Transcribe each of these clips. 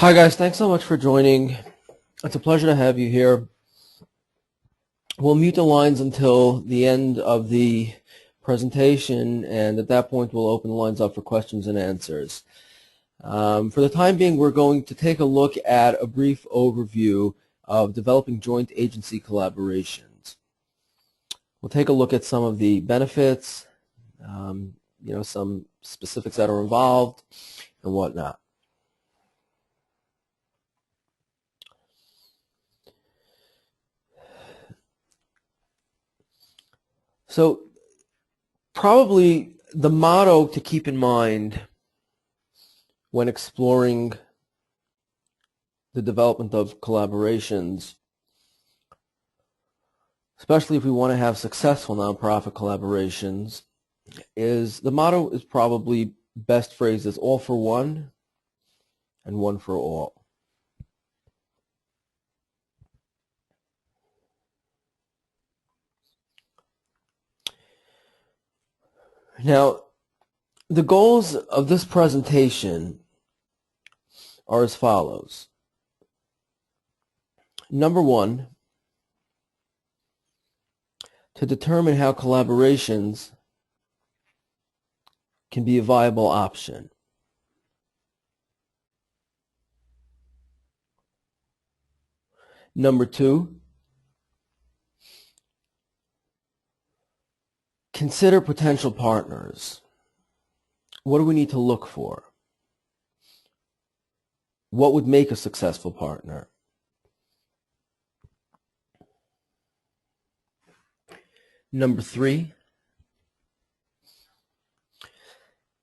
Hi guys, thanks so much for joining. It's a pleasure to have you here. We'll mute the lines until the end of the presentation, and at that point we'll open the lines up for questions and answers. For the time being, we're going to take a look at a brief overview of developing joint agency collaborations. We'll take a look at some of the benefits, some specifics that are involved and whatnot. So probably the motto to keep in mind when exploring the development of collaborations, especially if we want to have successful nonprofit collaborations, is the motto is probably best phrased as all for one and one for all. Now, the goals of this presentation are as follows. Number one, to determine how collaborations can be a viable option. Number two, consider potential partners. What do we need to look for? What would make a successful partner? Number three,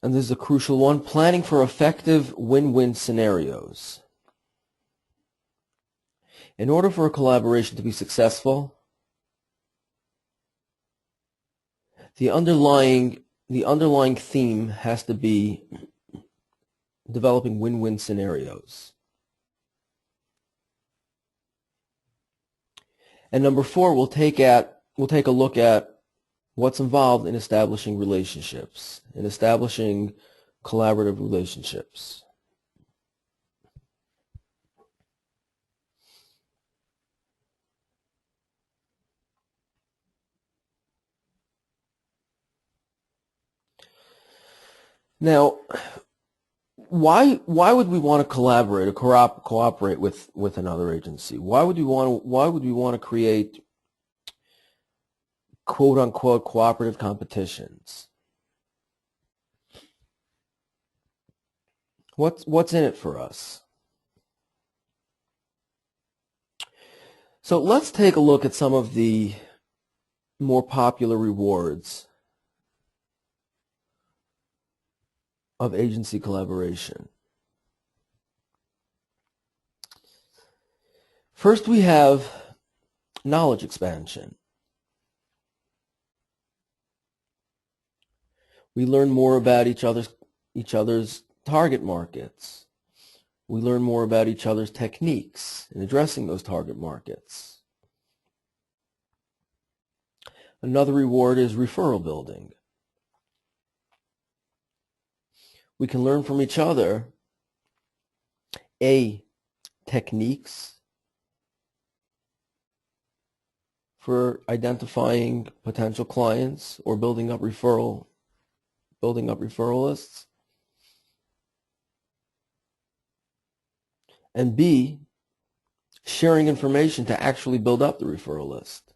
and this is a crucial one, planning for effective win-win scenarios. In order for a collaboration to be successful, the underlying theme has to be developing win-win scenarios. And number four, we'll take a look at what's involved in establishing relationships, in establishing collaborative relationships. Now, why would we want to collaborate or cooperate with another agency? Why would we want to create quote unquote cooperative competitions? What's in it for us? So let's take a look at some of the more popular rewards of agency collaboration. First, we have knowledge expansion. We learn more about each other's target markets. We learn more about each other's techniques in addressing those target markets. Another reward is referral building. We can learn from each other techniques for identifying potential clients or building up referral lists, and B, sharing information to actually build up the referral list.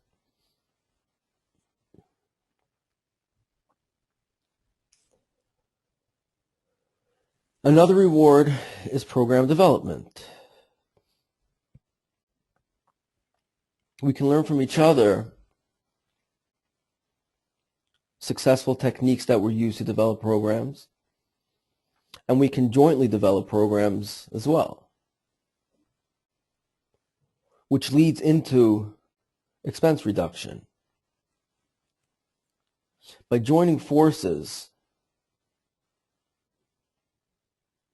Another reward is program development. We can learn from each other successful techniques that were used to develop programs, and we can jointly develop programs as well, which leads into expense reduction. By joining forces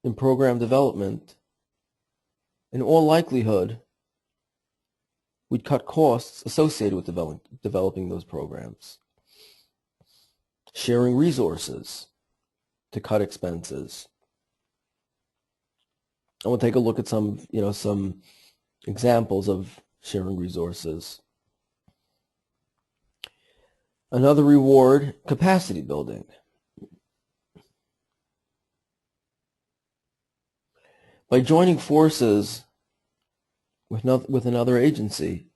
in program development, in all likelihood, we'd cut costs associated with developing those programs. Sharing resources to cut expenses. we'll take a look at some examples of sharing resources. Another reward, capacity building. By joining forces with another agency,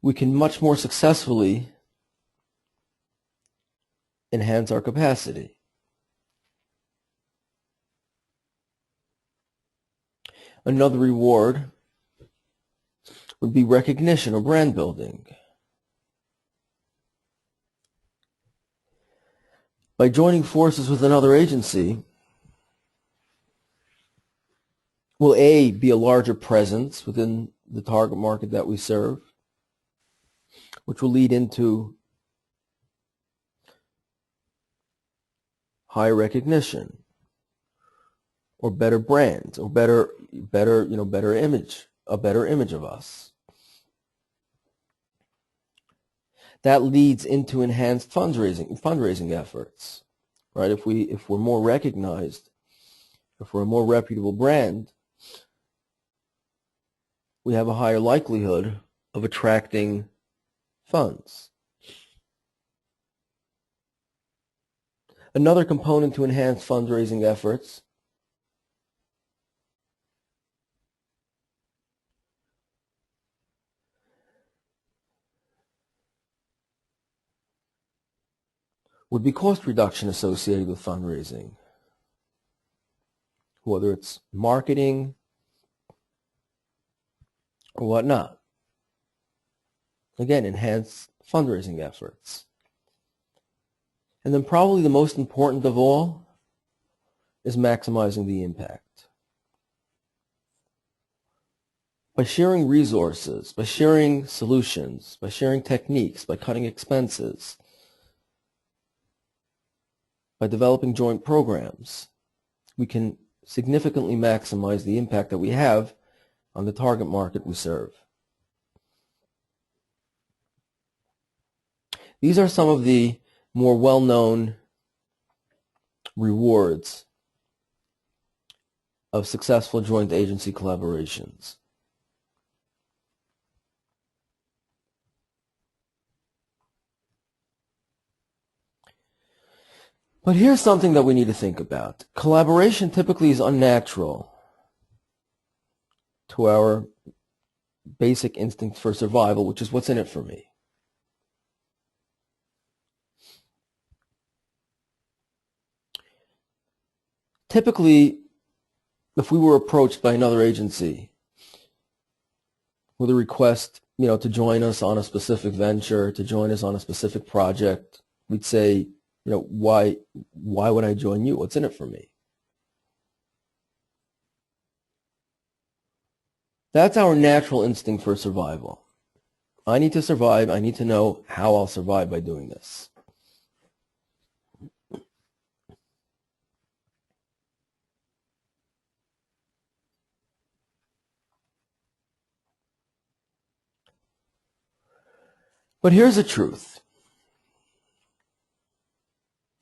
we can much more successfully enhance our capacity. Another reward would be recognition or brand building. By joining forces with another agency, will A, be a larger presence within the target market that we serve, which will lead into higher recognition, or better brands, or better image, a better image of us. That leads into enhanced fundraising efforts, right? If we're more recognized, if we're a more reputable brand, we have a higher likelihood of attracting funds. Another component to enhance fundraising efforts would be cost reduction associated with fundraising, whether it's marketing or whatnot. Again, enhance fundraising efforts. And then probably the most important of all is maximizing the impact. By sharing resources, by sharing solutions, by sharing techniques, by cutting expenses, by developing joint programs, we can significantly maximize the impact that we have on the target market we serve. These are some of the more well-known rewards of successful joint agency collaborations. But here's something that we need to think about. Collaboration typically is unnatural to our basic instinct for survival, which is what's in it for me. Typically, if we were approached by another agency with a request, to join us on a specific venture, to join us on a specific project, we'd say, why would I join you? What's in it for me? That's our natural instinct for survival. I need to survive. I need to know how I'll survive by doing this. But here's the truth.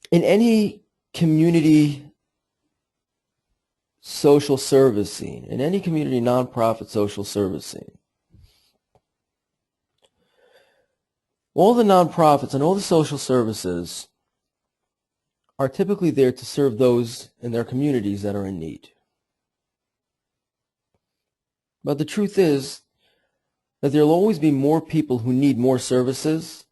In any community social service scene, in any community nonprofit social service scene, all the nonprofits and all the social services are typically there to serve those in their communities that are in need. But the truth is that there will always be more people who need more services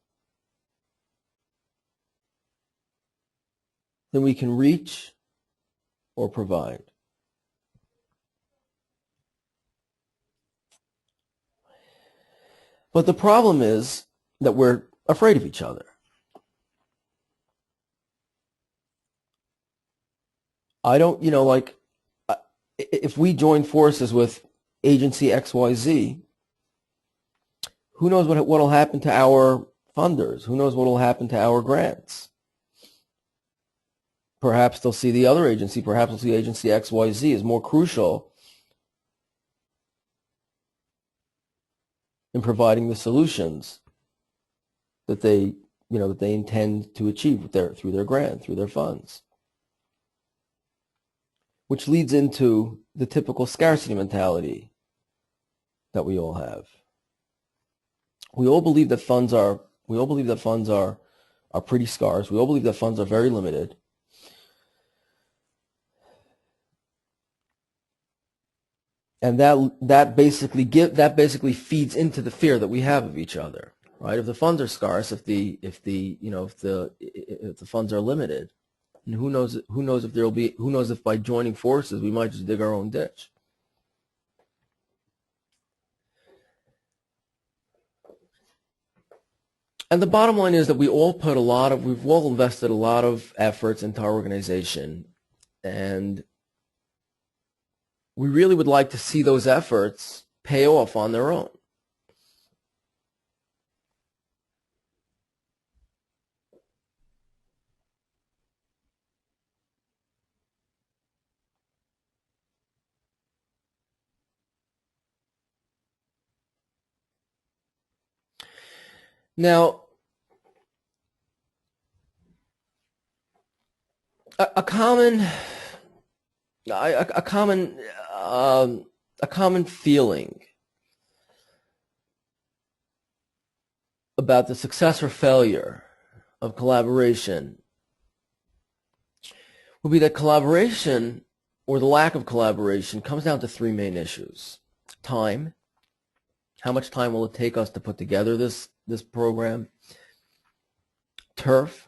than we can reach or provide. But the problem is that we're afraid of each other. I don't, if we join forces with agency XYZ, who knows what will happen to our funders? Who knows what will happen to our grants? Perhaps they'll see the other agency, perhaps they'll see agency XYZ is more crucial in providing the solutions that they that they intend to achieve through their grant, through their funds. Which leads into the typical scarcity mentality that we all have. We all believe that funds are pretty scarce. We all believe that funds are very limited. And that basically feeds into the fear that we have of each other, right? If the funds are scarce, if the funds are limited, and who knows if by joining forces we might just dig our own ditch. And the bottom line is that we've all invested a lot of efforts into our organization, and we really would like to see those efforts pay off on their own. Now, a common feeling about the success or failure of collaboration would be that collaboration, or the lack of collaboration, comes down to three main issues. Time. How much time will it take us to put together this program? Turf.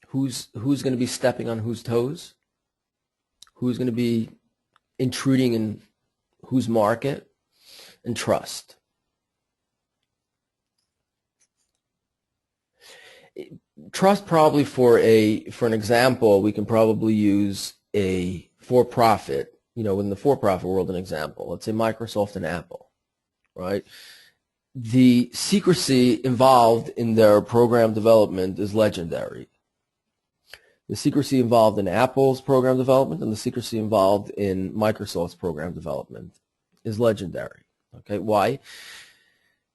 Who's going to be stepping on whose toes? Who's going to be intruding in whose market? And trust. Trust, probably for an example, we can probably use a for-profit, in the for-profit world, an example. Let's say Microsoft and Apple, right? The secrecy involved in their program development is legendary. The secrecy involved in Apple's program development and the secrecy involved in Microsoft's program development is legendary. Okay, why?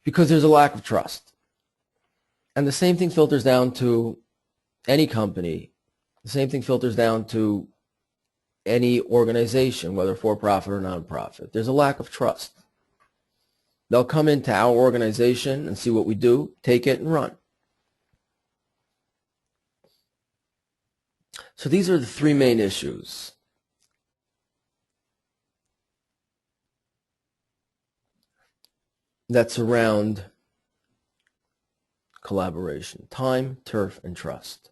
Because there's a lack of trust. And the same thing filters down to any company. The same thing filters down to any organization, whether for-profit or non-profit. There's a lack of trust. They'll come into our organization and see what we do, take it, and run. So these are the three main issues. That surround collaboration: time, turf, and trust.